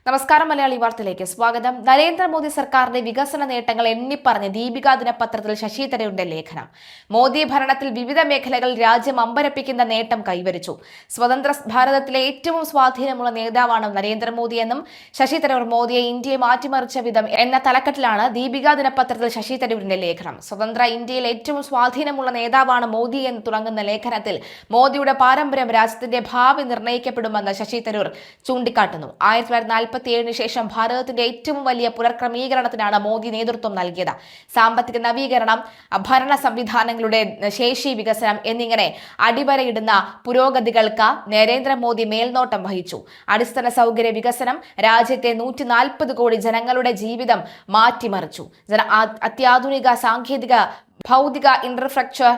നമസ്കാരം. മലയാളി വാർത്തയിലേക്ക് സ്വാഗതം. നരേന്ദ്രമോദി സർക്കാരിന്റെ വികസന നേട്ടങ്ങൾ എണ്ണിപ്പറഞ്ഞ് ദീപിക ദിനപത്രത്തിൽ ശശി തരൂരിന്റെ ലേഖനം. മോദി ഭരണത്തിൽ വിവിധ മേഖലകളിൽ രാജ്യം അമ്പരപ്പിക്കുന്ന നേട്ടം കൈവരിച്ചു. സ്വതന്ത്ര ഭാരതത്തിലെ ഏറ്റവും സ്വാധീനമുള്ള നേതാവാണ് നരേന്ദ്രമോദി എന്നും ശശി തരൂർ മോദിയെ ഇന്ത്യയെ മാറ്റിമറിച്ച വിധം എന്ന തലക്കെട്ടിലാണ് ദീപിക ദിനപത്രത്തിൽ ശശി തരൂരിന്റെ ലേഖനം. സ്വതന്ത്ര ഇന്ത്യയിൽ ഏറ്റവും സ്വാധീനമുള്ള നേതാവാണ് മോദി എന്ന് തുടങ്ങുന്ന ലേഖനത്തിൽ മോദിയുടെ പാരമ്പര്യം രാജ്യത്തിന്റെ ഭാവി നിർണ്ണയിക്കപ്പെടുമെന്ന് ശശി തരൂർ ചൂണ്ടിക്കാട്ടുന്നു. 1947 ശേഷം ഭാരതത്തിന്റെ ഏറ്റവും വലിയ പുനർക്രമീകരണത്തിനാണ് മോദി നേതൃത്വം നൽകിയത്. സാമ്പത്തിക നവീകരണം, ഭരണ സംവിധാനങ്ങളുടെ ശേഷി വികസനം എന്നിങ്ങനെ അടിവരയിടുന്ന പുരോഗതികൾക്ക് നരേന്ദ്രമോദി മേൽനോട്ടം വഹിച്ചു. അടിസ്ഥാന സൗകര്യ വികസനം രാജ്യത്തെ 140 കോടി ജനങ്ങളുടെ ജീവിതം മാറ്റിമറിച്ചു. അത്യാധുനിക സാങ്കേതിക ഭൗതിക ഇൻഫ്രാസ്ട്രക്ചർ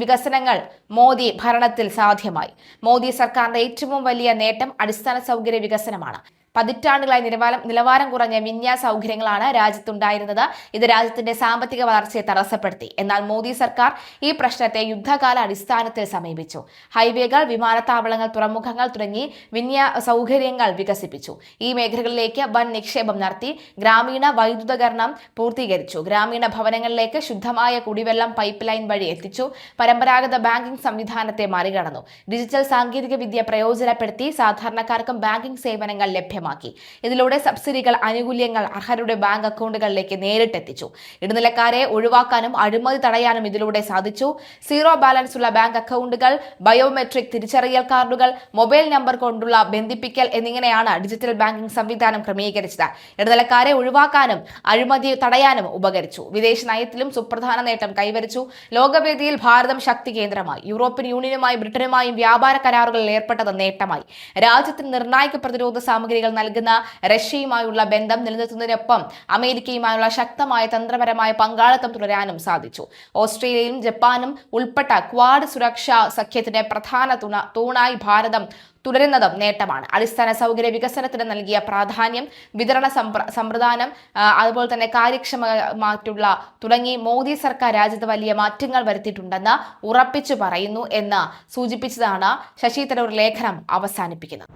വികസനങ്ങൾ മോദി ഭരണത്തിൽ സാധ്യമായി. മോദി സർക്കാരിന്റെ ഏറ്റവും വലിയ നേട്ടം അടിസ്ഥാന സൗകര്യ വികസനമാണ്. പതിറ്റാണ്ടുകളായി നിലവാരം കുറഞ്ഞ വിന്യാസ സൗകര്യങ്ങളാണ് രാജ്യത്തുണ്ടായിരുന്നത്. ഇത് രാജ്യത്തിന്റെ സാമ്പത്തിക വളർച്ചയെ തടസ്സപ്പെടുത്തി. എന്നാൽ മോദി സർക്കാർ ഈ പ്രശ്നത്തെ യുദ്ധകാല അടിസ്ഥാനത്തിൽ സമീപിച്ചു. ഹൈവേകൾ, വിമാനത്താവളങ്ങൾ, തുറമുഖങ്ങൾ തുടങ്ങി സൗകര്യങ്ങൾ വികസിപ്പിച്ചു. ഈ മേഖലകളിലേക്ക് വൻ നിക്ഷേപം നടത്തി. ഗ്രാമീണ വൈദ്യുതീകരണം പൂർത്തീകരിച്ചു. ഗ്രാമീണ ഭവനങ്ങളിലേക്ക് ശുദ്ധമായ കുടിവെള്ളം പൈപ്പ് ലൈൻ വഴി എത്തിച്ചു. പരമ്പരാഗത ബാങ്കിംഗ് സംവിധാനത്തെ മറികടന്നു. ഡിജിറ്റൽ സാങ്കേതിക വിദ്യ പ്രയോജനപ്പെടുത്തി സാധാരണക്കാർക്കും ബാങ്കിംഗ് സേവനങ്ങൾ ലഭ്യമാക്കി. ഇതിലൂടെ സബ്സിഡികൾ, ആനുകൂല്യങ്ങൾ അർഹരുടെ ബാങ്ക് അക്കൗണ്ടുകളിലേക്ക് നേരിട്ടെത്തിച്ചു. ഇടനിലക്കാരെ ഒഴിവാക്കാനും അഴിമതി തടയാനും ഇതിലൂടെ സാധിച്ചു. സീറോ ബാലൻസ് ഉള്ള ബാങ്ക് അക്കൗണ്ടുകൾ, ബയോമെട്രിക് തിരിച്ചറിയൽ കാർഡുകൾ, മൊബൈൽ നമ്പർ കൊണ്ടുള്ള ബന്ധിപ്പിക്കൽ എന്നിങ്ങനെയാണ് ഡിജിറ്റൽ ബാങ്കിംഗ് സംവിധാനം ക്രമീകരിച്ചത്. ഇടനിലക്കാരെ ഒഴിവാക്കാനും അഴിമതി തടയാനും ഉപകരിച്ചു. വിദേശ നയത്തിലും സുപ്രധാന നേട്ടം കൈവരിച്ചു. ലോകവേദിയിൽ ഭാരതം ശക്തി കേന്ദ്രമായി. യൂറോപ്യൻ യൂണിയനുമായും ബ്രിട്ടനുമായും വ്യാപാര കരാറുകളിൽ ഏർപ്പെട്ടത് നേട്ടമായി. രാജ്യത്തിന് നിർണായക പ്രതിരോധ സാമഗ്രികൾ നൽകുന്ന റഷ്യയുമായുള്ള ബന്ധം നിലനിർത്തുന്നതിനൊപ്പം അമേരിക്കയുമായുള്ള ശക്തമായ തന്ത്രപരമായ പങ്കാളിത്തം തുടരാനും സാധിച്ചു. ഓസ്ട്രേലിയയും ജപ്പാനും ഉൾപ്പെട്ട ക്വാഡ് സുരക്ഷാ സഖ്യത്തിന്റെ പ്രധാന തൂണായി ഭാരതം തുടരുന്നതും നേട്ടമാണ്. അടിസ്ഥാന സൗകര്യ വികസനത്തിന് നൽകിയ പ്രാധാന്യം, വിതരണ സമ്പ്രദാനം, അതുപോലെ തന്നെ കാര്യക്ഷമമായിട്ടുള്ള തുടങ്ങി മോദി സർക്കാർ രാജ്യത്ത് വലിയ മാറ്റങ്ങൾ വരുത്തിയിട്ടുണ്ടെന്ന് ഉറപ്പിച്ചു പറയുന്നു എന്ന് സൂചിപ്പിച്ചതാണ് ശശി തരൂർ ലേഖനം അവസാനിപ്പിക്കുന്നത്.